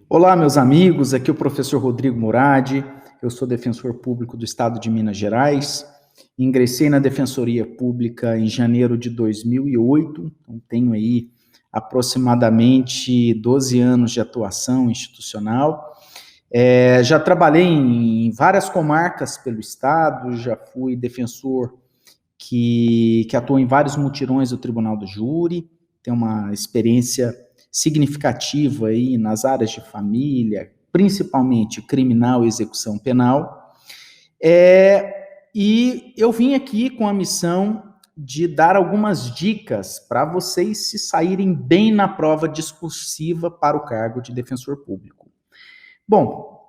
Olá, meus amigos, aqui é o professor Rodrigo Murad, eu sou defensor público do Estado de Minas Gerais, ingressei na Defensoria Pública em janeiro de 2008, então tenho aí aproximadamente 12 anos de atuação institucional. Já trabalhei em várias comarcas pelo Estado, já fui defensor que atuou em vários mutirões do Tribunal do Júri, tenho uma experiência significativa aí nas áreas de família, principalmente criminal e execução penal. E eu vim aqui com a missão de dar algumas dicas para vocês se saírem bem na prova discursiva para o cargo de defensor público. Bom,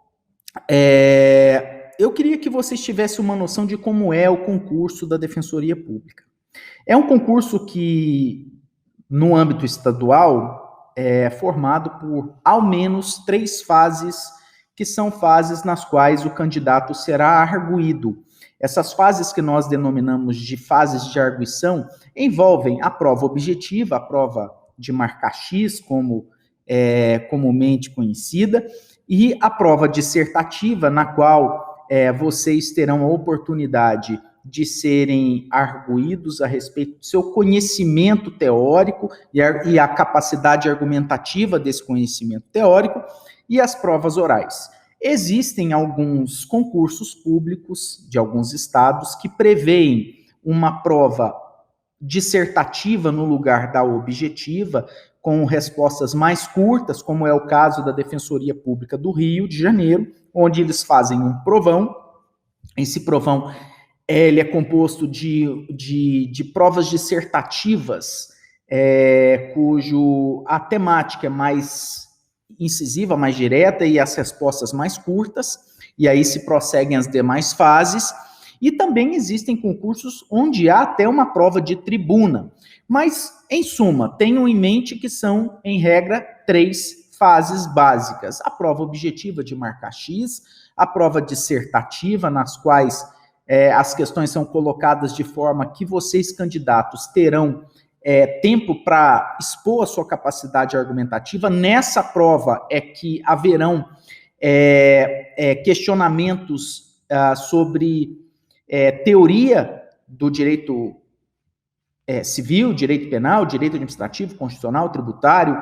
eu queria que vocês tivessem uma noção de como é o concurso da Defensoria Pública. É um concurso que, no âmbito estadual, é formado por ao menos 3 fases, que são fases nas quais o candidato será arguido. Essas fases que nós denominamos de fases de arguição envolvem a prova objetiva, a prova de marca X, como é comumente conhecida, e a prova dissertativa, na qual vocês terão a oportunidade de serem arguidos a respeito do seu conhecimento teórico e a capacidade argumentativa desse conhecimento teórico, e as provas orais. Existem alguns concursos públicos de alguns estados que prevêem uma prova dissertativa no lugar da objetiva, com respostas mais curtas, como é o caso da Defensoria Pública do Rio de Janeiro, onde eles fazem um provão. Esse provão ele é composto de provas dissertativas, cujo a temática é mais incisiva, mais direta, e as respostas mais curtas, e aí se prosseguem as demais fases. E também existem concursos onde há até uma prova de tribuna. Mas, em suma, tenham em mente que são, em regra, 3 fases básicas. A prova objetiva de marca X, a prova dissertativa, nas quais as questões são colocadas de forma que vocês, candidatos, terão tempo para expor a sua capacidade argumentativa. Nessa prova é que haverão questionamentos sobre teoria do direito civil, direito penal, direito administrativo, constitucional, tributário,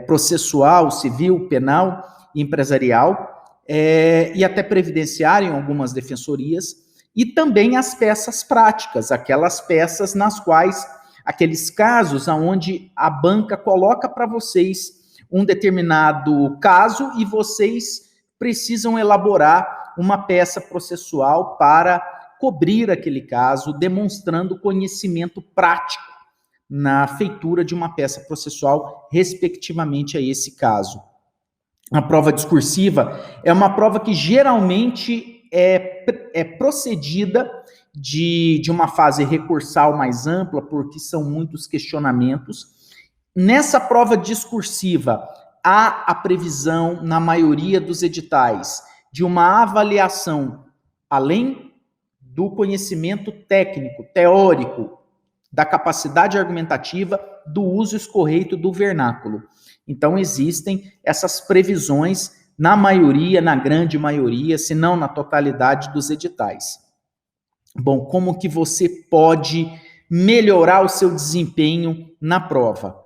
processual, civil, penal e empresarial, e até previdenciário em algumas defensorias, e também as peças práticas, aquelas peças nas quais, aqueles casos onde a banca coloca para vocês um determinado caso e vocês precisam elaborar uma peça processual para cobrir aquele caso, demonstrando conhecimento prático na feitura de uma peça processual, respectivamente a esse caso. A prova discursiva é uma prova que geralmente é procedida de uma fase recursal mais ampla, porque são muitos questionamentos. Nessa prova discursiva, há a previsão, na maioria dos editais, de uma avaliação, além do conhecimento técnico, teórico, da capacidade argumentativa, do uso escorreito do vernáculo. Então, existem essas previsões na maioria, na grande maioria, se não na totalidade dos editais. Bom, como que você pode melhorar o seu desempenho na prova?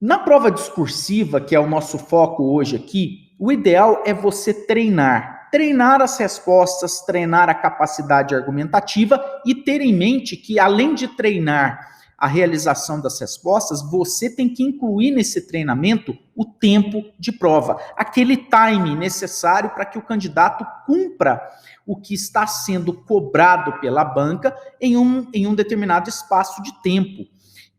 Na prova discursiva, que é o nosso foco hoje aqui, o ideal é você treinar as respostas, treinar a capacidade argumentativa e ter em mente que, além de treinar a realização das respostas, você tem que incluir nesse treinamento o tempo de prova, aquele time necessário para que o candidato cumpra o que está sendo cobrado pela banca em um determinado espaço de tempo,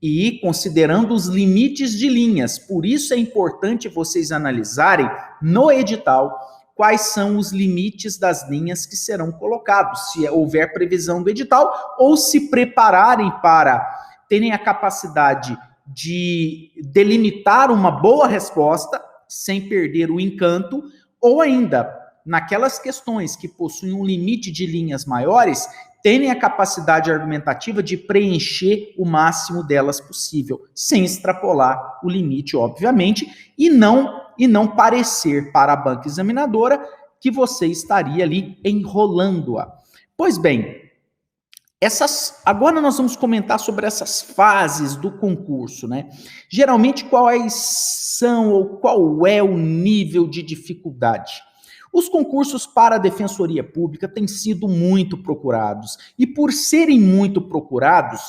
e considerando os limites de linhas. Por isso é importante vocês analisarem no edital quais são os limites das linhas que serão colocados, se houver previsão do edital, ou se prepararem para terem a capacidade de delimitar uma boa resposta, sem perder o encanto, ou ainda, naquelas questões que possuem um limite de linhas maiores, terem a capacidade argumentativa de preencher o máximo delas possível, sem extrapolar o limite, obviamente, e não e não parecer para a banca examinadora que você estaria ali enrolando-a. Pois bem, agora nós vamos comentar sobre essas fases do concurso, né? Geralmente, quais são ou qual é o nível de dificuldade? Os concursos para a Defensoria Pública têm sido muito procurados, e por serem muito procurados,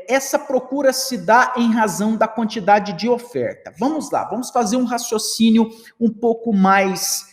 essa procura se dá em razão da quantidade de oferta. Vamos lá, vamos fazer um raciocínio um pouco mais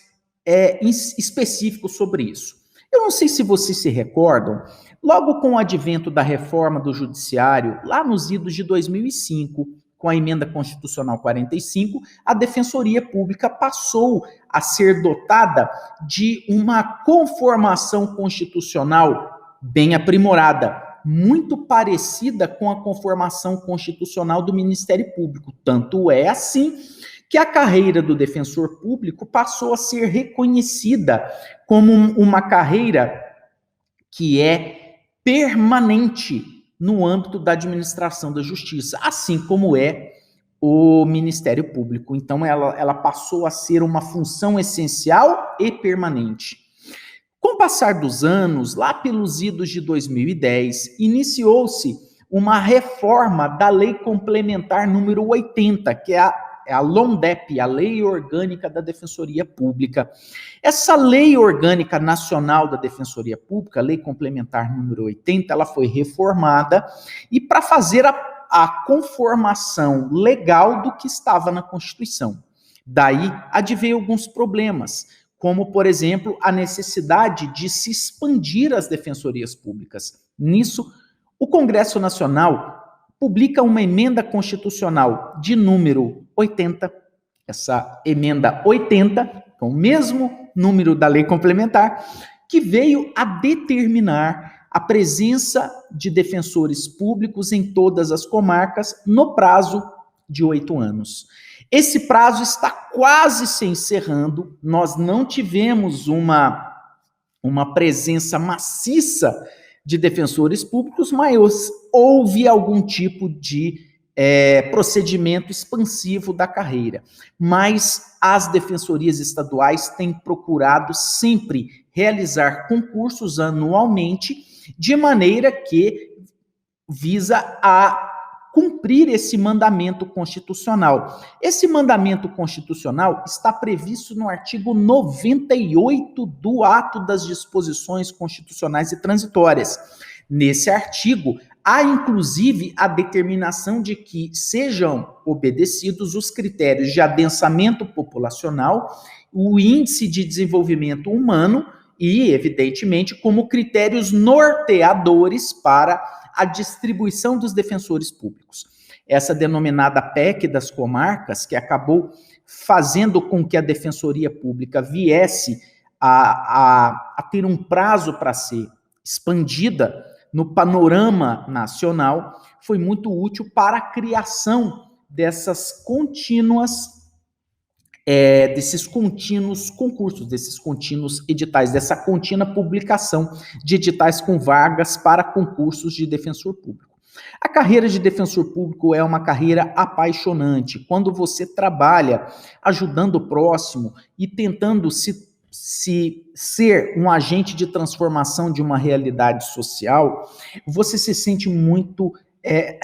específico sobre isso. Eu não sei se vocês se recordam, logo com o advento da reforma do Judiciário, lá nos idos de 2005, com a Emenda Constitucional 45, a Defensoria Pública passou a ser dotada de uma conformação constitucional bem aprimorada, muito parecida com a conformação constitucional do Ministério Público. Tanto é assim que a carreira do defensor público passou a ser reconhecida como uma carreira que é permanente no âmbito da administração da justiça, assim como é o Ministério Público. Então, ela passou a ser uma função essencial e permanente. Com o passar dos anos, lá pelos idos de 2010, iniciou-se uma reforma da Lei Complementar número 80, que é a LONDEP, a Lei Orgânica da Defensoria Pública. Essa Lei Orgânica Nacional da Defensoria Pública, Lei Complementar número 80, ela foi reformada e para fazer a conformação legal do que estava na Constituição. Daí adveio alguns problemas, como, por exemplo, a necessidade de se expandir as defensorias públicas. Nisso, o Congresso Nacional publica uma emenda constitucional de número 80, essa emenda 80, com o mesmo número da lei complementar, que veio a determinar a presença de defensores públicos em todas as comarcas no prazo de 8 anos. Esse prazo está quase se encerrando, nós não tivemos uma presença maciça de defensores públicos, mas houve algum tipo de procedimento expansivo da carreira. Mas as defensorias estaduais têm procurado sempre realizar concursos anualmente, de maneira que visa a cumprir esse mandamento constitucional. Esse mandamento constitucional está previsto no artigo 98 do Ato das Disposições Constitucionais e Transitórias. Nesse artigo, há inclusive a determinação de que sejam obedecidos os critérios de adensamento populacional, o índice de desenvolvimento humano e, evidentemente, como critérios norteadores para a distribuição dos defensores públicos. Essa denominada PEC das comarcas, que acabou fazendo com que a Defensoria Pública viesse a ter um prazo para ser expandida no panorama nacional, foi muito útil para a criação desses contínuos concursos, desses contínuos editais, dessa contínua publicação de editais com vagas para concursos de defensor público. A carreira de defensor público é uma carreira apaixonante. Quando você trabalha ajudando o próximo e tentando ser um agente de transformação de uma realidade social, você se sente muito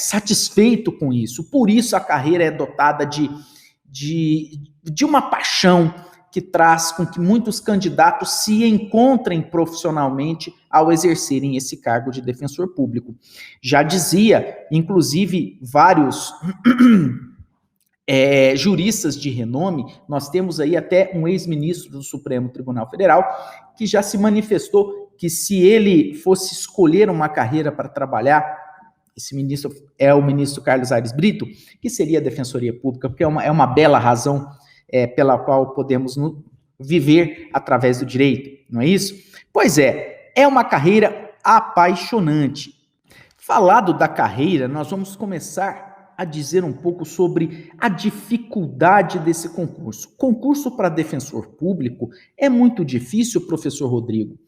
satisfeito com isso. Por isso a carreira é dotada de uma paixão que traz com que muitos candidatos se encontrem profissionalmente ao exercerem esse cargo de defensor público. Já dizia, inclusive, vários juristas de renome, nós temos aí até um ex-ministro do Supremo Tribunal Federal, que já se manifestou que se ele fosse escolher uma carreira para trabalhar, esse ministro é o ministro Carlos Aires Brito, que seria a Defensoria Pública, porque é uma bela razão pela qual podemos viver através do direito, não é isso? Pois é uma carreira apaixonante. Falado da carreira, nós vamos começar a dizer um pouco sobre a dificuldade desse concurso. Concurso para defensor público é muito difícil, professor Rodrigo.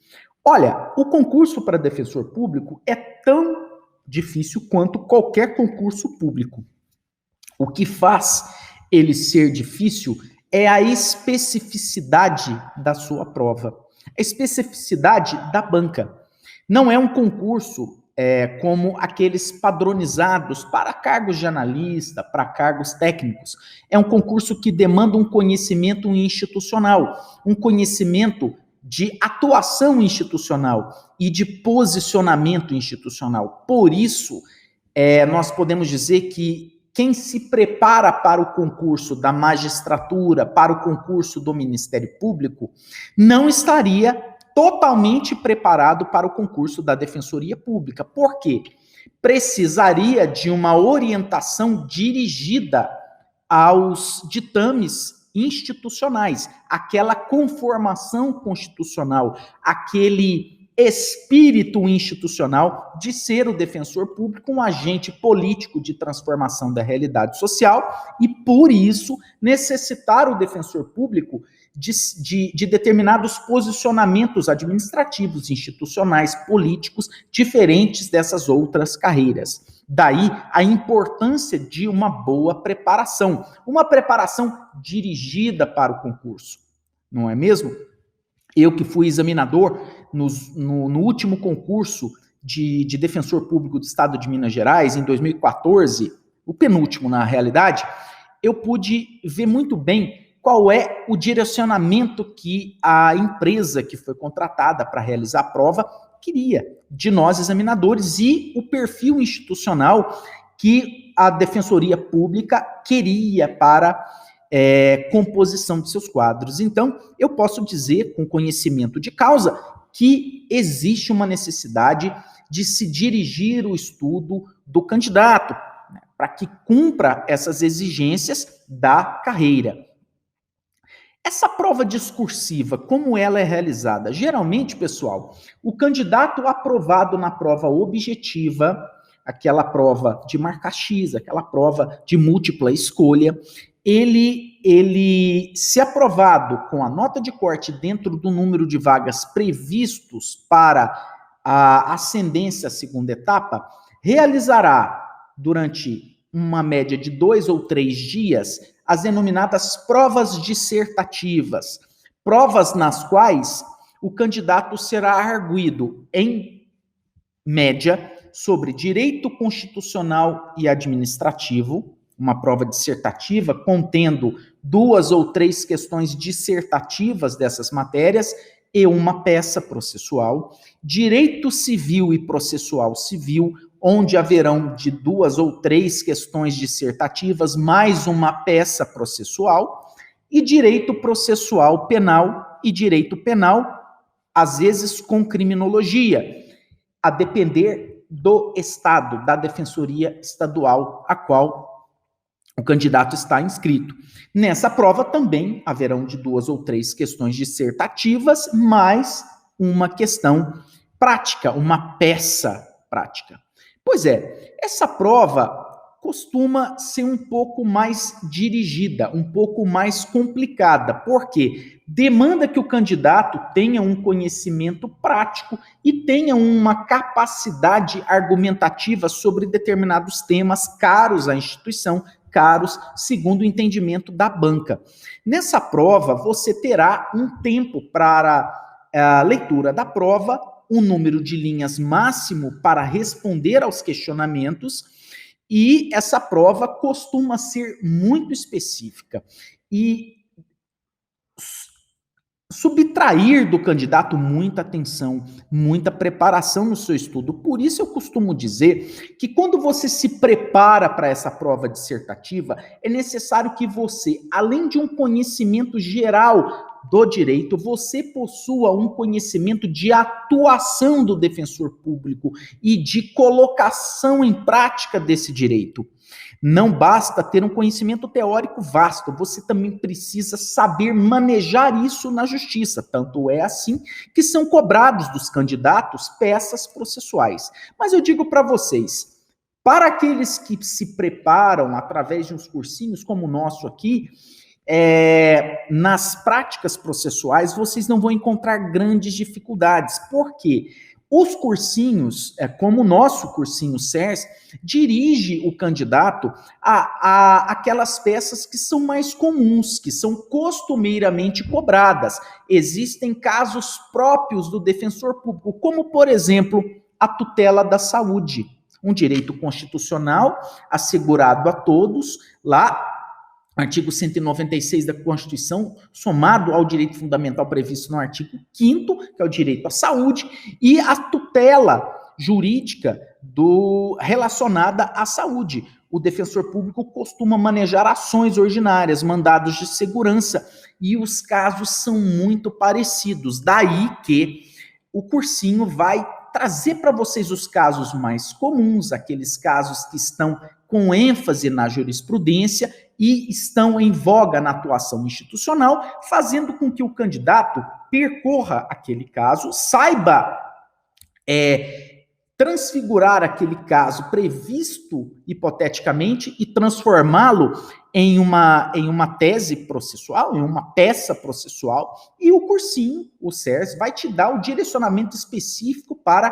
Olha, o concurso para defensor público é tão difícil quanto qualquer concurso público. O que faz ele ser difícil é a especificidade da sua prova, a especificidade da banca. Não é um concurso como aqueles padronizados para cargos de analista, para cargos técnicos. É um concurso que demanda um conhecimento institucional, um conhecimento de atuação institucional e de posicionamento institucional. Por isso, nós podemos dizer que quem se prepara para o concurso da magistratura, para o concurso do Ministério Público, não estaria totalmente preparado para o concurso da Defensoria Pública. Por quê? Precisaria de uma orientação dirigida aos ditames institucionais, aquela conformação constitucional, aquele espírito institucional de ser o defensor público um agente político de transformação da realidade social e, por isso, necessitar o defensor público de determinados posicionamentos administrativos, institucionais, políticos, diferentes dessas outras carreiras. Daí a importância de uma boa preparação, uma preparação dirigida para o concurso, não é mesmo? Eu que fui examinador no último concurso de defensor público do Estado de Minas Gerais, em 2014, o penúltimo na realidade, eu pude ver muito bem qual é o direcionamento que a empresa que foi contratada para realizar a prova queria de nós examinadores e o perfil institucional que a Defensoria Pública queria para composição de seus quadros. Então, eu posso dizer, com conhecimento de causa, que existe uma necessidade de se dirigir o estudo do candidato, né, para que cumpra essas exigências da carreira. Essa prova discursiva, como ela é realizada? Geralmente, pessoal, o candidato aprovado na prova objetiva, aquela prova de marca X, aquela prova de múltipla escolha, ele, se aprovado com a nota de corte dentro do número de vagas previstos para a ascendência à segunda etapa, realizará durante uma média de 2 ou 3 dias as denominadas provas dissertativas, provas nas quais o candidato será arguido, em média, sobre direito constitucional e administrativo, uma prova dissertativa contendo 2 ou 3 questões dissertativas dessas matérias e uma peça processual, direito civil e processual civil, onde haverão de 2 ou 3 questões dissertativas mais uma peça processual, e direito processual penal e direito penal, às vezes com criminologia, a depender do estado, da defensoria estadual a qual o candidato está inscrito. Nessa prova também haverão de 2 ou 3 questões dissertativas, mais uma questão prática, uma peça prática. Pois é, essa prova costuma ser um pouco mais dirigida, um pouco mais complicada, porque demanda que o candidato tenha um conhecimento prático e tenha uma capacidade argumentativa sobre determinados temas caros à instituição, caros segundo o entendimento da banca. Nessa prova, você terá um tempo para a leitura da prova, um número de linhas máximo para responder aos questionamentos, e essa prova costuma ser muito específica e subtrair do candidato muita atenção, muita preparação no seu estudo. Por isso eu costumo dizer que quando você se prepara para essa prova dissertativa, é necessário que você, além de um conhecimento geral do direito, você possua um conhecimento de atuação do defensor público e de colocação em prática desse direito. Não basta ter um conhecimento teórico vasto, você também precisa saber manejar isso na justiça. Tanto é assim que são cobrados dos candidatos peças processuais. Mas eu digo para vocês, para aqueles que se preparam através de uns cursinhos como o nosso aqui, nas práticas processuais, vocês não vão encontrar grandes dificuldades. Por quê? Os cursinhos, como o nosso cursinho CERS, dirige o candidato a aquelas peças que são mais comuns, que são costumeiramente cobradas. Existem casos próprios do defensor público, como, por exemplo, a tutela da saúde, um direito constitucional assegurado a todos, lá artigo 196 da Constituição, somado ao direito fundamental previsto no artigo 5º, que é o direito à saúde, e a tutela jurídica relacionada à saúde. O defensor público costuma manejar ações ordinárias, mandados de segurança, e os casos são muito parecidos. Daí que o cursinho vai trazer para vocês os casos mais comuns, aqueles casos que estão com ênfase na jurisprudência e estão em voga na atuação institucional, fazendo com que o candidato percorra aquele caso, saiba transfigurar aquele caso previsto hipoteticamente e transformá-lo em uma tese processual, em uma peça processual, e o cursinho, o CERS, vai te dar o direcionamento específico para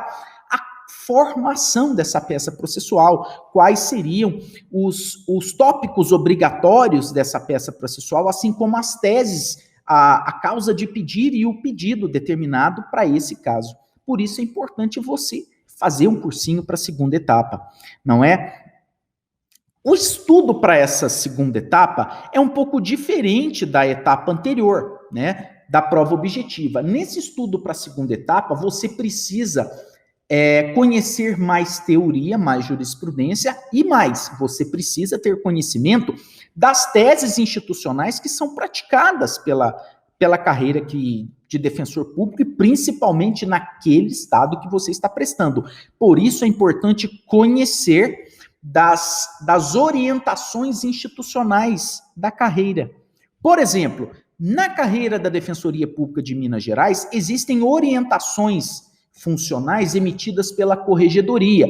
a formação dessa peça processual, quais seriam os tópicos obrigatórios dessa peça processual, assim como as teses, a causa de pedir e o pedido determinado para esse caso. Por isso é importante você fazer um cursinho para a segunda etapa, não é? O estudo para essa segunda etapa é um pouco diferente da etapa anterior, né? Da prova objetiva. Nesse estudo para a segunda etapa, você precisa conhecer mais teoria, mais jurisprudência e mais, você precisa ter conhecimento das teses institucionais que são praticadas pela carreira de defensor público e principalmente naquele estado que você está prestando. Por isso é importante conhecer das orientações institucionais da carreira. Por exemplo, na carreira da Defensoria Pública de Minas Gerais, existem orientações funcionais emitidas pela Corregedoria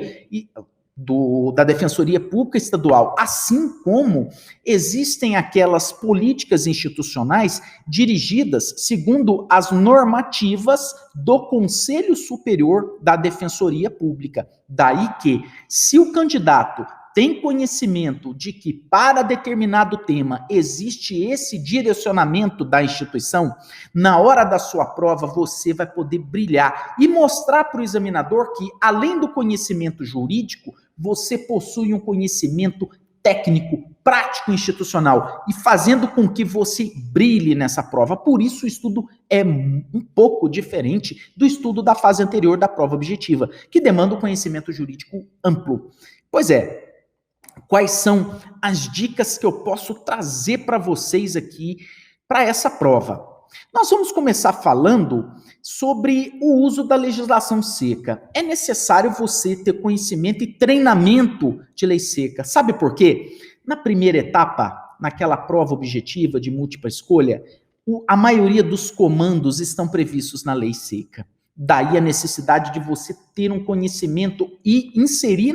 da Defensoria Pública Estadual, assim como existem aquelas políticas institucionais dirigidas segundo as normativas do Conselho Superior da Defensoria Pública. Daí que, se o candidato tem conhecimento de que para determinado tema existe esse direcionamento da instituição, na hora da sua prova você vai poder brilhar e mostrar para o examinador que, além do conhecimento jurídico, você possui um conhecimento técnico, prático institucional, e fazendo com que você brilhe nessa prova. Por isso o estudo é um pouco diferente do estudo da fase anterior da prova objetiva, que demanda um conhecimento jurídico amplo. Pois é, quais são as dicas que eu posso trazer para vocês aqui para essa prova? Nós vamos começar falando sobre o uso da legislação seca. É necessário você ter conhecimento e treinamento de lei seca. Sabe por quê? Na primeira etapa, naquela prova objetiva de múltipla escolha, a maioria dos comandos estão previstos na lei seca. Daí a necessidade de você ter um conhecimento e inserir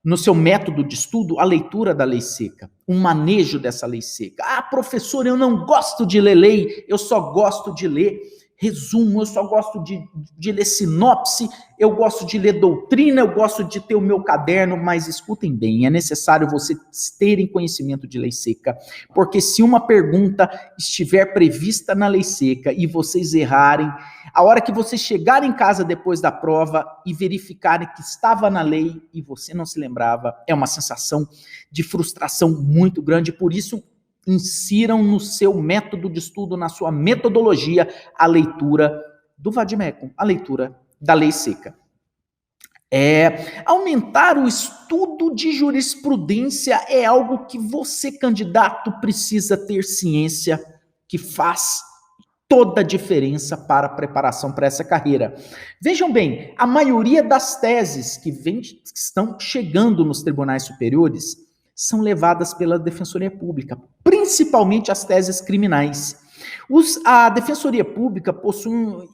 no seu método de estudo, a leitura da lei seca, um manejo dessa lei seca. Ah, professor, eu não gosto de ler lei, eu só gosto de ler resumo, eu só gosto de ler sinopse, eu gosto de ler doutrina, eu gosto de ter o meu caderno, mas escutem bem, é necessário vocês terem conhecimento de lei seca, porque se uma pergunta estiver prevista na lei seca e vocês errarem, a hora que vocês chegarem em casa depois da prova e verificarem que estava na lei e você não se lembrava, é uma sensação de frustração muito grande. Por isso, insiram no seu método de estudo, na sua metodologia, a leitura do vade-mecum, a leitura da lei seca. Aumentar o estudo de jurisprudência é algo que você, candidato, precisa ter ciência, que faz toda a diferença para a preparação para essa carreira. Vejam bem, a maioria das teses que estão chegando nos tribunais superiores são levadas pela Defensoria Pública, principalmente as teses criminais. A Defensoria Pública possui,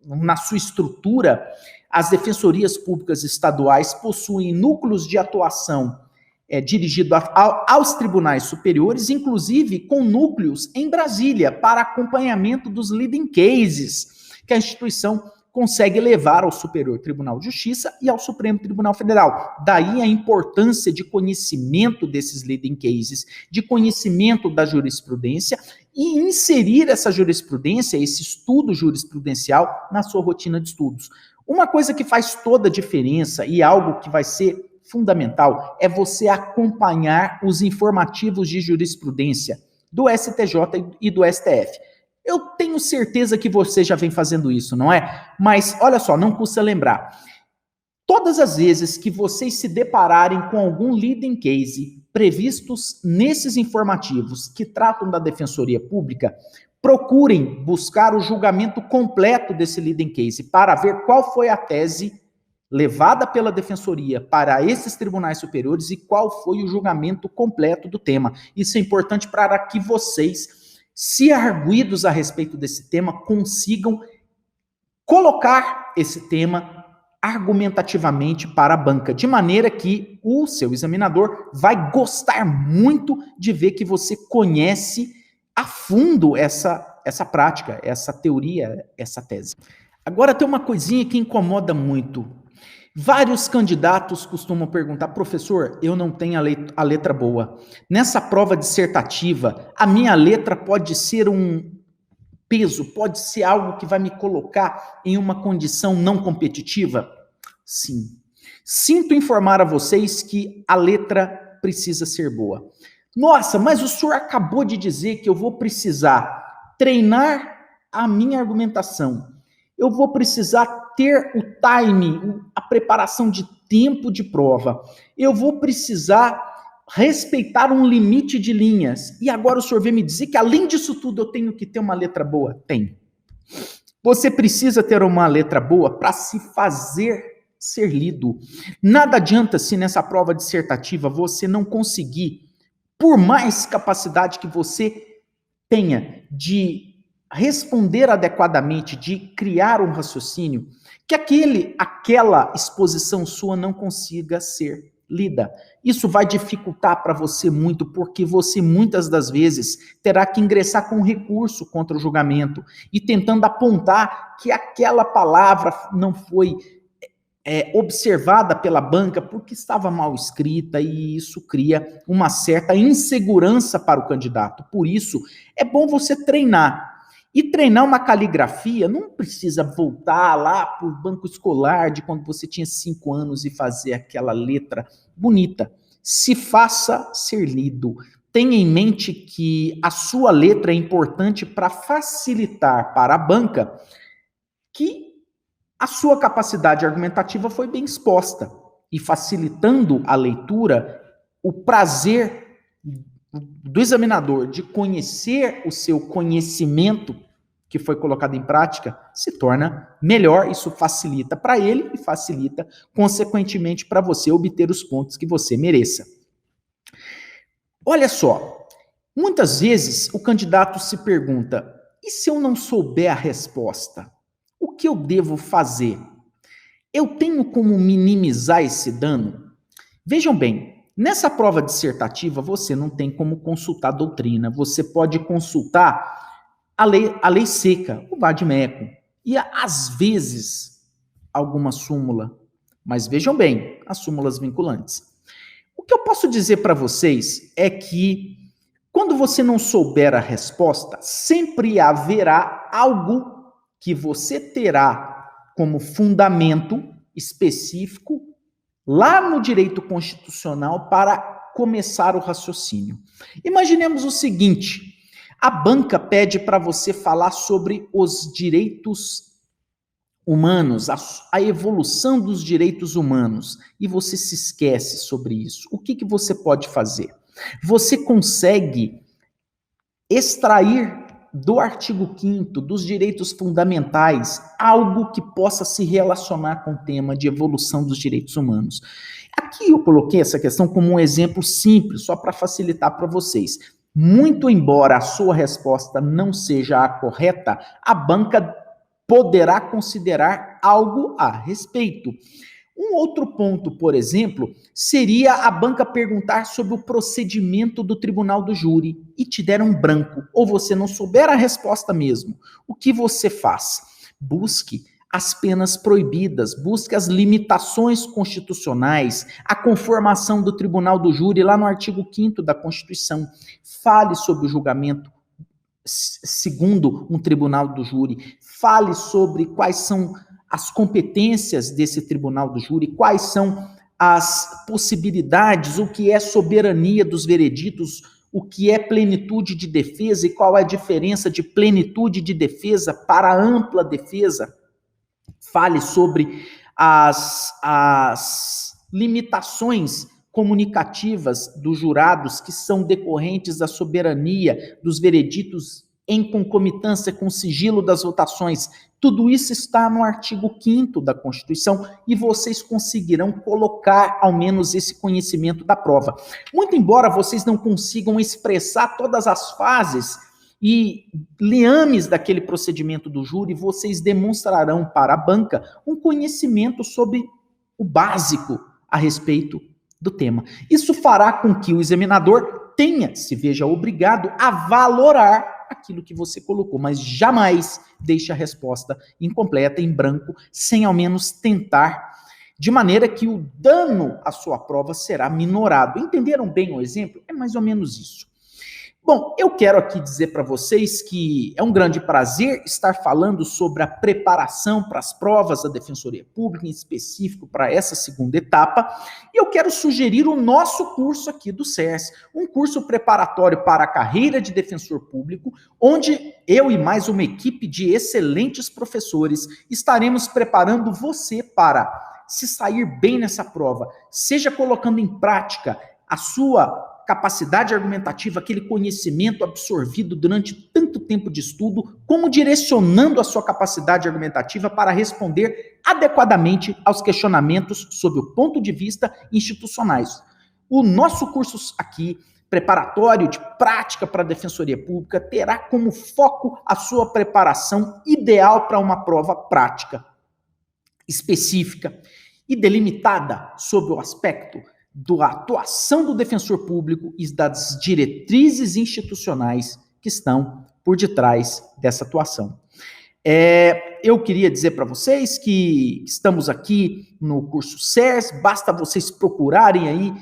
na sua estrutura, as Defensorias Públicas Estaduais possuem núcleos de atuação dirigido aos tribunais superiores, inclusive com núcleos em Brasília, para acompanhamento dos leading cases que a instituição consegue levar ao Superior Tribunal de Justiça e ao Supremo Tribunal Federal. Daí a importância de conhecimento desses leading cases, de conhecimento da jurisprudência e inserir essa jurisprudência, esse estudo jurisprudencial na sua rotina de estudos. Uma coisa que faz toda a diferença e algo que vai ser fundamental é você acompanhar os informativos de jurisprudência do STJ e do STF. Eu tenho certeza que você já vem fazendo isso, não é? Mas, olha só, não custa lembrar. Todas as vezes que vocês se depararem com algum leading case previstos nesses informativos que tratam da Defensoria Pública, procurem buscar o julgamento completo desse leading case para ver qual foi a tese levada pela Defensoria para esses tribunais superiores e qual foi o julgamento completo do tema. Isso é importante para que vocês, se arguidos a respeito desse tema, consigam colocar esse tema argumentativamente para a banca, de maneira que o seu examinador vai gostar muito de ver que você conhece a fundo essa prática, essa teoria, essa tese. Agora tem uma coisinha que incomoda muito. Vários candidatos costumam perguntar: professor, eu não tenho a letra boa. Nessa prova dissertativa, a minha letra pode ser um peso, pode ser algo que vai me colocar em uma condição não competitiva? Sim. Sinto informar a vocês que a letra precisa ser boa. Nossa, mas o senhor acabou de dizer que eu vou precisar treinar a minha argumentação. Eu vou precisar ter o timing, a preparação de tempo de prova. Eu vou precisar respeitar um limite de linhas. E agora o senhor vem me dizer que, além disso tudo, eu tenho que ter uma letra boa? Tem. Você precisa ter uma letra boa para se fazer ser lido. Nada adianta se nessa prova dissertativa você não conseguir, por mais capacidade que você tenha de responder adequadamente, de criar um raciocínio, que aquela exposição sua não consiga ser lida. Isso vai dificultar para você muito, porque você muitas das vezes terá que ingressar com recurso contra o julgamento e tentando apontar que aquela palavra não foi observada pela banca porque estava mal escrita, e isso cria uma certa insegurança para o candidato. Por isso, é bom você treinar. E treinar uma caligrafia não precisa voltar lá para o banco escolar de quando você tinha 5 anos e fazer aquela letra bonita. Se faça ser lido. Tenha em mente que a sua letra é importante para facilitar para a banca que a sua capacidade argumentativa foi bem exposta. E facilitando a leitura, o prazer do examinador de conhecer o seu conhecimento que foi colocado em prática se torna melhor. Isso facilita para ele e facilita, consequentemente, para você obter os pontos que você mereça. Olha só, muitas vezes o candidato se pergunta: e se eu não souber a resposta? O que eu devo fazer? Eu tenho como minimizar esse dano? Vejam bem, nessa prova dissertativa você não tem como consultar a doutrina, você pode consultar a lei seca, o vade-mecum, e às vezes alguma súmula, mas vejam bem, as súmulas vinculantes. O que eu posso dizer para vocês é que quando você não souber a resposta, sempre haverá algo que você terá como fundamento específico lá no direito constitucional para começar o raciocínio. Imaginemos o seguinte: a banca pede para você falar sobre os direitos humanos, a evolução dos direitos humanos, e você se esquece sobre isso. O que você pode fazer? Você consegue extrair do artigo 5º, dos direitos fundamentais, algo que possa se relacionar com o tema de evolução dos direitos humanos. Aqui eu coloquei essa questão como um exemplo simples, só para facilitar para vocês. Muito embora a sua resposta não seja a correta, a banca poderá considerar algo a respeito. Um outro ponto, por exemplo, seria a banca perguntar sobre o procedimento do tribunal do júri e te der um branco, ou você não souber a resposta mesmo. O que você faz? Busque as penas proibidas, busque as limitações constitucionais, a conformação do tribunal do júri, lá no artigo 5º da Constituição. Fale sobre o julgamento segundo um tribunal do júri, fale sobre quais são as competências desse tribunal do júri, quais são as possibilidades, o que é soberania dos vereditos, o que é plenitude de defesa e qual é a diferença de plenitude de defesa para ampla defesa. Fale sobre as limitações comunicativas dos jurados que são decorrentes da soberania dos vereditos em concomitância com o sigilo das votações. Tudo isso está no artigo 5º da Constituição e vocês conseguirão colocar ao menos esse conhecimento da prova. Muito embora vocês não consigam expressar todas as fases e liames daquele procedimento do júri, vocês demonstrarão para a banca um conhecimento sobre o básico a respeito do tema. Isso fará com que o examinador se veja obrigado a valorar aquilo que você colocou, mas jamais deixe a resposta incompleta, em branco, sem ao menos tentar, de maneira que o dano à sua prova será minorado. Entenderam bem o exemplo? É mais ou menos isso. Bom, eu quero aqui dizer para vocês que é um grande prazer estar falando sobre a preparação para as provas da Defensoria Pública, em específico para essa segunda etapa, e eu quero sugerir o nosso curso aqui do SERS, um curso preparatório para a carreira de defensor público, onde eu e mais uma equipe de excelentes professores estaremos preparando você para se sair bem nessa prova, seja colocando em prática a sua capacidade argumentativa, aquele conhecimento absorvido durante tanto tempo de estudo, como direcionando a sua capacidade argumentativa para responder adequadamente aos questionamentos sob o ponto de vista institucionais. O nosso curso aqui, preparatório de prática para a Defensoria Pública, terá como foco a sua preparação ideal para uma prova prática, específica e delimitada sob o aspecto da atuação do defensor público e das diretrizes institucionais que estão por detrás dessa atuação. Eu queria dizer para vocês que estamos aqui no curso SERS, basta vocês procurarem aí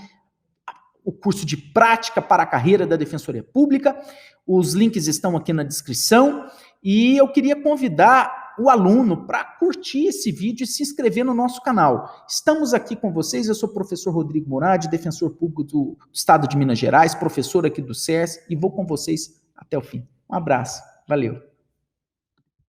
o curso de prática para a carreira da Defensoria Pública, os links estão aqui na descrição, e eu queria convidar o aluno para curtir esse vídeo e se inscrever no nosso canal. Estamos aqui com vocês, eu sou o professor Rodrigo Murad, defensor público do Estado de Minas Gerais, professor aqui do SERS, e vou com vocês até o fim. Um abraço, valeu!